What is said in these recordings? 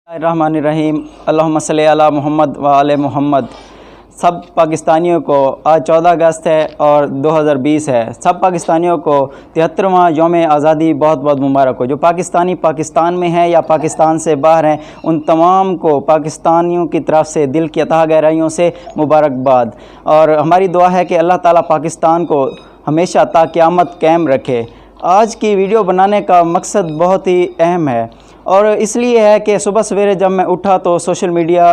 रहमानिर्रहीम अल्लाहुम्मा सल्ली अला मोहम्मद व आले मोहम्मद। सब पाकिस्तानियों को आज 14 अगस्त है और 2020 है। सब पाकिस्तानियों को 73वां यौम आज़ादी बहुत बहुत मुबारक हो। जो पाकिस्तानी पाकिस्तान में हैं या पाकिस्तान से बाहर हैं, उन तमाम को पाकिस्तानियों की तरफ से दिल की अतः गहराइयों से मुबारकबाद। और हमारी दुआ है कि अल्लाह ताला पाकिस्तान को हमेशा ता क़यामत कायम रखे। आज की वीडियो बनाने का मकसद बहुत ही अहम है और इसलिए है कि सुबह सवेरे जब मैं उठा तो सोशल मीडिया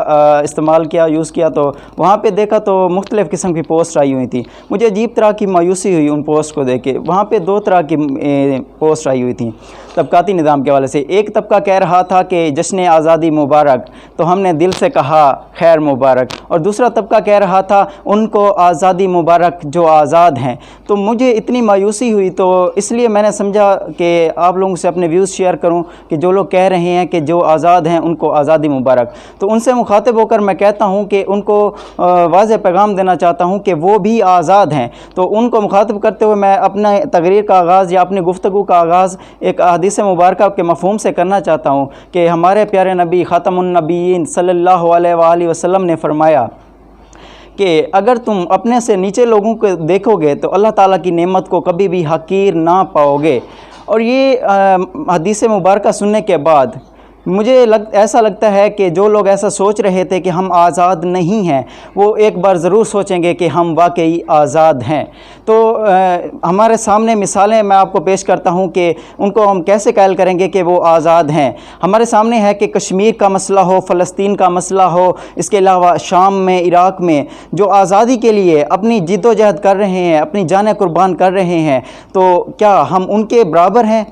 इस्तेमाल किया, यूज़ किया, तो वहाँ पे देखा तो मुख्तलिफ़ किस्म की पोस्ट आई हुई थी। मुझे अजीब तरह की मायूसी हुई उन पोस्ट को देख के। वहाँ पे दो तरह की पोस्ट आई हुई थी तबकाती निज़ाम के हवाले से। एक तबका कह रहा था कि जश्न आज़ादी मुबारक, तो हमने दिल से कहा खैर मुबारक। और दूसरा तबका कह रहा था उनको आज़ादी मुबारक जो आज़ाद हैं। तो मुझे इतनी मायूसी हुई तो इसलिए मैंने समझा कि आप लोगों से अपने व्यूज़ शेयर करूं कि जो लोग कह रहे हैं कि जो आज़ाद हैं उनको आज़ादी मुबारक, तो उनसे मुखातिब होकर मैं कहता हूं कि उनको वाज़ेह पैगाम देना चाहता हूं कि वो भी आज़ाद हैं। तो उनको मुखातिब करते हुए मैं अपना तकरीर का आगाज़ या अपनी गुफ्तगू का आगाज़ एक हदीस मुबारक के मफ़हूम से करना चाहता हूं कि हमारे प्यारे नबी ख़ातमुन नबीयीन सल्लल्लाहु अलैहि वसल्लम ने फरमाया कि अगर तुम अपने से नीचे लोगों को देखोगे तो अल्लाह ताला की नेमत को कभी भी हकीर ना पाओगे। और ये हदीस मुबारक सुनने के बाद मुझे ऐसा लगता है कि जो लोग ऐसा सोच रहे थे कि हम आज़ाद नहीं हैं, वो एक बार ज़रूर सोचेंगे कि हम वाकई आज़ाद हैं। तो हमारे सामने मिसालें मैं आपको पेश करता हूं कि उनको हम कैसे कायल करेंगे कि वो आज़ाद हैं। हमारे सामने है कि कश्मीर का मसला हो, फ़लस्तीन का मसला हो, इसके अलावा शाम में, इराक़ में जो आज़ादी के लिए अपनी जिद्दोजहद कर रहे हैं, अपनी जानें कुर्बान कर रहे हैं, तो क्या हम उनके बराबर हैं?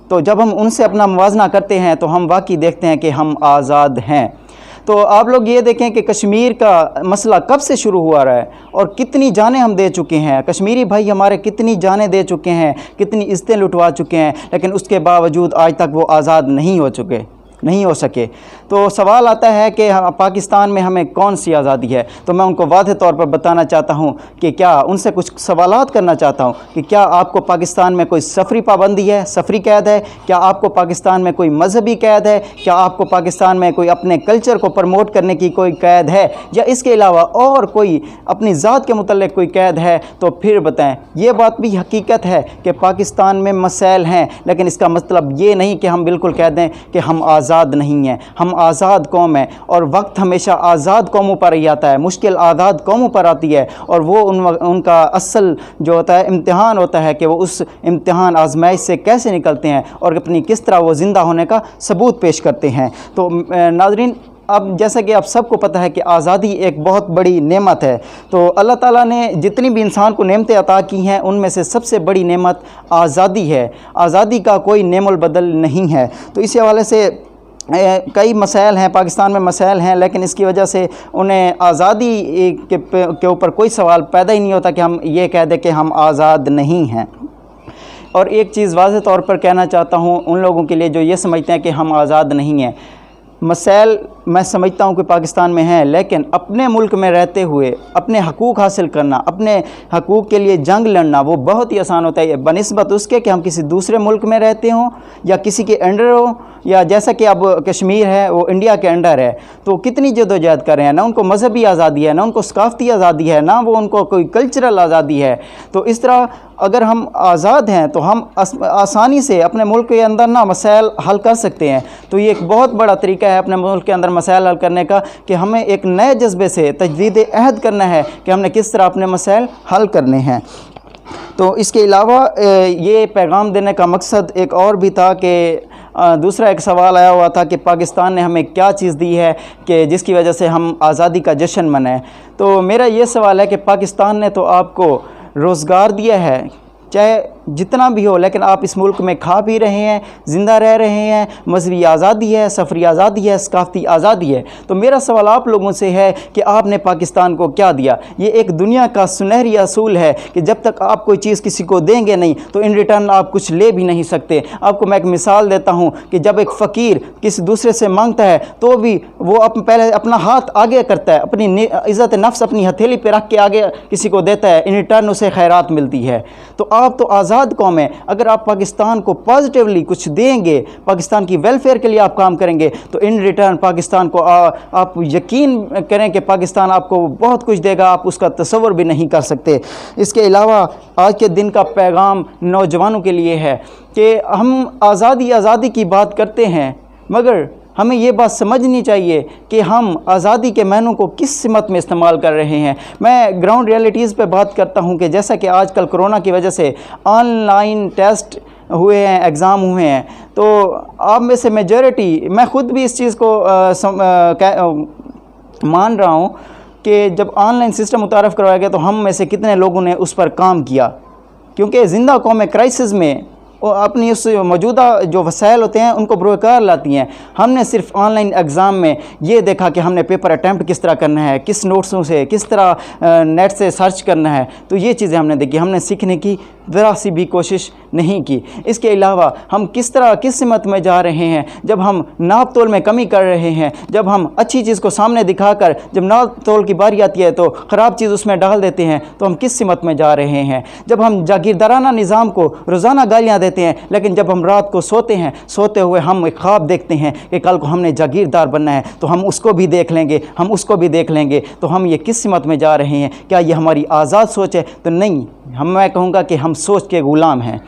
तो जब हम उनसे अपना मुवाज़ना करते हैं तो हम वाकई देखते हैं कि हम आज़ाद हैं। तो आप लोग ये देखें कि कश्मीर का मसला कब से शुरू हुआ रहा है और कितनी जानें हम दे चुके हैं। कश्मीरी भाई हमारे कितनी जानें दे चुके हैं, कितनी इज़्ज़तें लुटवा चुके हैं, लेकिन उसके बावजूद आज तक वो आज़ाद नहीं हो सके। तो सवाल आता है कि पाकिस्तान में हमें कौन सी आज़ादी है? तो मैं उनको वाज़ेह तौर पर बताना चाहता हूं कि क्या उनसे कुछ सवालात करना चाहता हूं कि क्या आपको पाकिस्तान में कोई सफ़री पाबंदी है, सफ़री कैद है? क्या आपको पाकिस्तान में कोई मजहबी कैद है? क्या आपको पाकिस्तान में कोई अपने कल्चर को प्रमोट करने की कोई कैद है, या इसके अलावा और कोई अपनी ज़ात के मुतल्लिक़ कोई कैद है? तो फिर बताएं। ये बात भी हकीकत है कि पाकिस्तान में मसाइल हैं, लेकिन इसका मतलब ये नहीं कि हम बिल्कुल कह दें कि हम आज़ाद नहीं हैं। हम आज़ाद कौम है और वक्त हमेशा आज़ाद कौमों पर ही आता है, मुश्किल आज़ाद कौमों पर आती है, और वो उनका असल जो होता है इम्तिहान होता है कि वो उस इम्तिहान आजमाइश से कैसे निकलते हैं और अपनी किस तरह वो ज़िंदा होने का सबूत पेश करते हैं। तो नाज़रीन, अब जैसा कि आप सबको पता है कि आज़ादी एक बहुत बड़ी नेमत है। तो अल्लाह ताला ने जितनी भी इंसान को नेमतें अता की हैं, उनमें से सबसे बड़ी नेमत आज़ादी है। आज़ादी का कोई नेमुल बदल नहीं है। तो इसी हवाले से कई मसाइल हैं, पाकिस्तान में मसाइल हैं, लेकिन इसकी वजह से उन्हें आज़ादी के ऊपर कोई सवाल पैदा ही नहीं होता कि हम ये कह दें कि हम आज़ाद नहीं हैं। और एक चीज़ वाज़ेह तौर पर कहना चाहता हूँ उन लोगों के लिए जो ये समझते हैं कि हम आज़ाद नहीं हैं। मसाइल मैं समझता हूँ कि पाकिस्तान में हैं, लेकिन अपने मुल्क में रहते हुए अपने हकूक़ हासिल करना, अपने हकूक़ के लिए जंग लड़ना, वो बहुत ही आसान होता है बनिस्बत उसके कि हम किसी दूसरे मुल्क में रहते हों या किसी के अंडर हो, या जैसा कि अब कश्मीर है वो इंडिया के अंडर है। तो कितनी जदोजहद कर रहे हैं, ना उनको मजहबी आज़ादी है, ना उनको सकाफ़ती आज़ादी है, ना वो उनको कोई कल्चरल आज़ादी है। तो इस तरह अगर हम आज़ाद हैं तो हम आसानी से अपने मुल्क के अंदर ना मसाइल हल कर सकते हैं। तो ये एक बहुत बड़ा तरीका है अपने मुल्क के अंदर मसाइल हल करने का कि हमें एक नए जज्बे से तजदीद अहद करना है कि हमने किस तरह अपने मसाइल हल करने हैं। तो इसके अलावा ये पैगाम देने का मकसद एक और भी था कि दूसरा एक सवाल आया हुआ था कि पाकिस्तान ने हमें क्या चीज़ दी है कि जिसकी वजह से हम आज़ादी का जश्न मनाएं। तो मेरा ये सवाल है कि पाकिस्तान ने तो आपको रोज़गार दिया है, चाहे जितना भी हो, लेकिन आप इस मुल्क में खा पी रहे हैं, ज़िंदा रह रहे हैं, मजहबी आज़ादी है, सफ़री आज़ादी है, सकाफ़ती आज़ादी है। तो मेरा सवाल आप लोगों से है कि आपने पाकिस्तान को क्या दिया? ये एक दुनिया का सुनहरी असूल है कि जब तक आप कोई चीज़ किसी को देंगे नहीं तो इन रिटर्न आप कुछ ले भी नहीं सकते। आपको मैं एक मिसाल देता हूँ कि जब एक फ़कीर किसी दूसरे से मांगता है तो भी वो पहले अपना हाथ आगे करता है, अपनी इज़्ज़त नफ्स अपनी हथेली पर रख के आगे किसी को देता है, इन रिटर्न उसे खैरात मिलती है। तो आप तो आज़ाद आज़ाद कौम है, अगर आप पाकिस्तान को पॉजिटिवली कुछ देंगे, पाकिस्तान की वेलफेयर के लिए आप काम करेंगे, तो इन रिटर्न पाकिस्तान को आप यकीन करें कि पाकिस्तान आपको बहुत कुछ देगा, आप उसका तसव्वुर भी नहीं कर सकते। इसके अलावा आज के दिन का पैगाम नौजवानों के लिए है कि हम आज़ादी की बात करते हैं, मगर हमें ये बात समझनी चाहिए कि हम आज़ादी के मानों को किस सिमत में इस्तेमाल कर रहे हैं। मैं ग्राउंड रियलिटीज़ पे बात करता हूँ कि जैसा कि आजकल कोरोना की वजह से ऑनलाइन टेस्ट हुए हैं, एग्ज़ाम हुए हैं, तो आप में से मेजॉरिटी, मैं ख़ुद भी इस चीज़ को मान रहा हूँ कि जब ऑनलाइन सिस्टम मुतारफ़ करवाया गया तो हम में से कितने लोगों ने उस पर काम किया, क्योंकि ज़िंदा कौम क्राइसिस में वो अपनी उस मौजूदा जो वसाइल होते हैं उनको बरकरार लाती हैं। हमने सिर्फ ऑनलाइन एग्ज़ाम में ये देखा कि हमने पेपर अटैम्प्ट किस तरह करना है, किस नोट्सों से, किस तरह नेट से सर्च करना है, तो ये चीज़ें हमने देखी। हमने सीखने की ज़रा सी भी कोशिश नहीं की। इसके अलावा हम किस सिमत में जा रहे हैं, जब हम नाप तोल में कमी कर रहे हैं, जब हम अच्छी चीज़ को सामने दिखाकर जब नाप तोल की बारी आती है तो ख़राब चीज़ उसमें डाल देते हैं, तो हम किस सिमत में जा रहे हैं। जब हम जागीरदाराना निज़ाम को रोज़ाना गालियाँ देते हैं, लेकिन जब हम रात को सोते हैं, सोते हुए हम एक ख्वाब देखते हैं कि कल को हमने जागीरदार बनना है, तो हम उसको भी देख लेंगे, हम उसको भी देख लेंगे, तो हम ये किस सिमत में जा रहे हैं। क्या ये हमारी आज़ाद सोच है? तो नहीं, मैं कहूँगा कि हम सोच के ग़ुलाम हैं।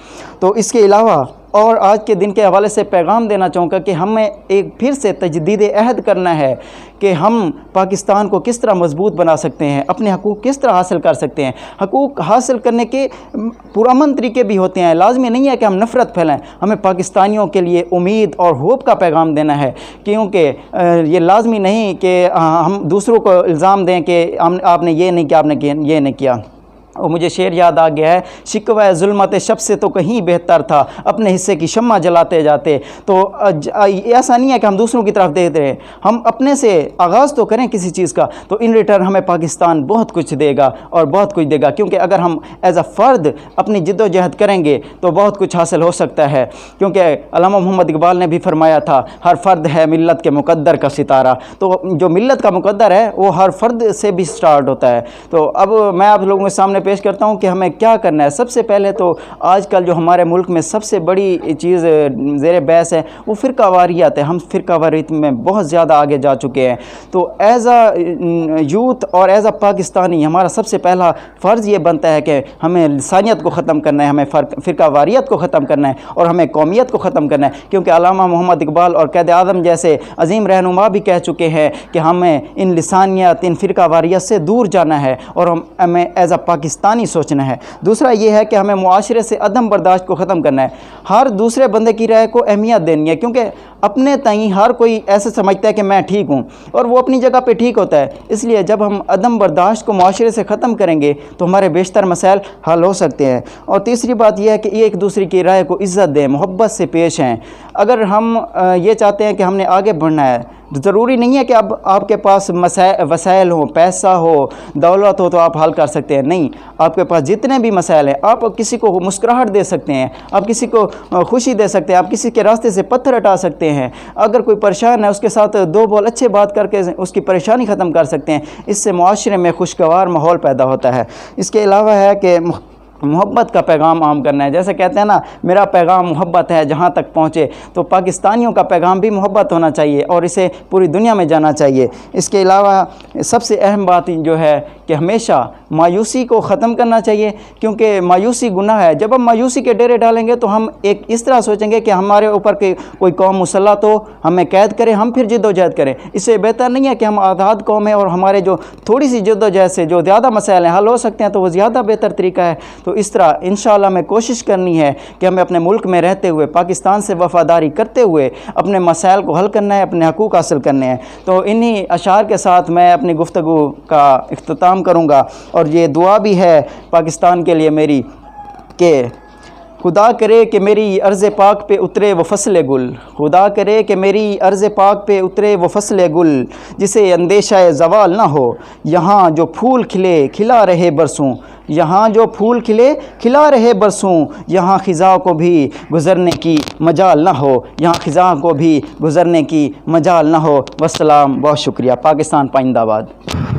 तो इसके अलावा और आज के दिन के हवाले से पैगाम देना चाहूँगा कि हमें एक फिर से तजदीद अहद करना है कि हम पाकिस्तान को किस तरह मजबूत बना सकते हैं, अपने हकूक़ किस तरह हासिल कर सकते हैं। हकूक़ हासिल करने के पुरअमन तरीके भी होते हैं, लाजमी नहीं है कि हम नफ़रत फैलाएं। हमें पाकिस्तानियों के लिए उम्मीद और होप का पैगाम देना है, क्योंकि ये लाजमी नहीं कि हम दूसरों को इल्ज़ाम दें कि आपने ये नहीं किया, आपने ये नहीं किया। और मुझे शेर याद आ गया है, शिकवा ज़ुल्मत शब से तो कहीं बेहतर था, अपने हिस्से की शम्मा जलाते जाते। तो ऐसा नहीं है कि हम दूसरों की तरफ देखते रहे, हम अपने से आगाज़ तो करें किसी चीज़ का, तो इन रिटर्न हमें पाकिस्तान बहुत कुछ देगा और बहुत कुछ देगा। क्योंकि अगर हम एज़ अ फ़र्द अपनी जिद्दोजहद करेंगे तो बहुत कुछ हासिल हो सकता है। क्योंकि अल्लामा मोहम्मद इकबाल ने भी फरमाया था, हर फ़र्द है मिल्लत के मुक़द्दर का सितारा। तो जो मिल्लत का मुक़द्दर है वो हर फ़र्द से भी स्टार्ट होता है। तो अब मैं आप लोगों के सामने पेश करता हूं कि हमें क्या करना है। सबसे पहले तो आजकल जो हमारे मुल्क में सबसे बड़ी चीज़ ज़ेर बहस है वो फ़िरकावारियत है। हम फ़िरकावारियत में बहुत ज़्यादा आगे जा चुके हैं। तो एज़ अ यूथ और एज़ अ पाकिस्तानी हमारा सबसे पहला फ़र्ज़ ये बनता है कि हमें लिसानियत को ख़त्म करना है, हमें फ़िरकावारियत को ख़त्म करना है और हमें कौमियत को ख़त्म करना है। क्योंकि अल्लामा मोहम्मद इकबाल और क़ैद आज़म जैसे अज़ीम रहनुमा भी कह चुके हैं कि हमें इन लिसानियत, इन फ़िरकावारियत से दूर जाना है और हमें एज़ अ पाकिस्तानी सोचना है। दूसरा ये है कि हमें मुआशरे से अदम बर्दाश्त को ख़त्म करना है। हर दूसरे बंदे की राय को अहमियत देनी है, क्योंकि अपने ताईं हर कोई ऐसे समझता है कि मैं ठीक हूँ और वो अपनी जगह पे ठीक होता है। इसलिए जब हम अदम बर्दाश्त को मुआशरे से ख़त्म करेंगे तो हमारे बेशतर मसाइल हल हो सकते हैं। और तीसरी बात यह है कि एक दूसरे की राय को इज़्ज़त दें, मोहब्बत से पेश आएँ। अगर हम ये चाहते हैं कि हमने आगे बढ़ना है, ज़रूरी नहीं है कि अब आपके पास वसाइल हो, पैसा हो, दौलत हो तो आप हल कर सकते हैं। नहीं, आपके पास जितने भी मसाइल हैं, आप किसी को मुस्कुराहट दे सकते हैं, आप किसी को खुशी दे सकते हैं, आप किसी के रास्ते से पत्थर हटा सकते हैं। अगर कोई परेशान है उसके साथ दो बोल अच्छे बात करके उसकी परेशानी ख़त्म कर सकते हैं। इससे मुआशरे में खुशगवार माहौल पैदा होता है। इसके अलावा है कि मोहब्बत का पैगाम आम करना है। जैसे कहते हैं ना, मेरा पैगाम मोहब्बत है जहाँ तक पहुँचे, तो पाकिस्तानियों का पैगाम भी मोहब्बत होना चाहिए और इसे पूरी दुनिया में जाना चाहिए। इसके अलावा सबसे अहम बात जो है कि हमेशा मायूसी को ख़त्म करना चाहिए, क्योंकि मायूसी गुनाह है। जब हम मायूसी के डेरे डालेंगे तो हम एक इस तरह सोचेंगे कि हमारे ऊपर कोई कौम मुसल्लत हो, हमें कैद करे, हम फिर जिद्दोजहद करें। इससे बेहतर नहीं है कि हम आज़ाद कौम है और हमारे जो थोड़ी सी जिद्दोजहद से जो ज़्यादा मसाइल हैं हल हो सकते हैं, तो वो ज़्यादा बेहतर तरीका है। तो इस तरह इंशाअल्लाह हमें कोशिश करनी है कि हमें अपने मुल्क में रहते हुए, पाकिस्तान से वफ़ादारी करते हुए अपने मसाइल को हल करना है, अपने हकूक़ हासिल करने हैं। तो इन्हीं अशार के साथ मैं अपनी गुफ्तगू का इख्तिताम करूँगा। और ये दुआ भी है पाकिस्तान के लिए मेरी कि खुदा करे कि मेरी अर्ज़ पाक पे उतरे वो फसल गुल, खुदा करे कि मेरी अर्ज़ पाक पे उतरे वो फसल गुल, जिसे अंदेशा ज़वाल ना हो। यहाँ जो फूल खिले खिला रहे बरसों, यहाँ जो फूल खिले खिला रहे बरसों, यहाँ ख़िज़ा को भी गुज़रने की मजाल ना हो, यहाँ ख़िज़ा को भी गुज़रने की मजाल ना हो। वस्सलाम, बहुत शुक्रिया। पाकिस्तान पाइंदाबाद।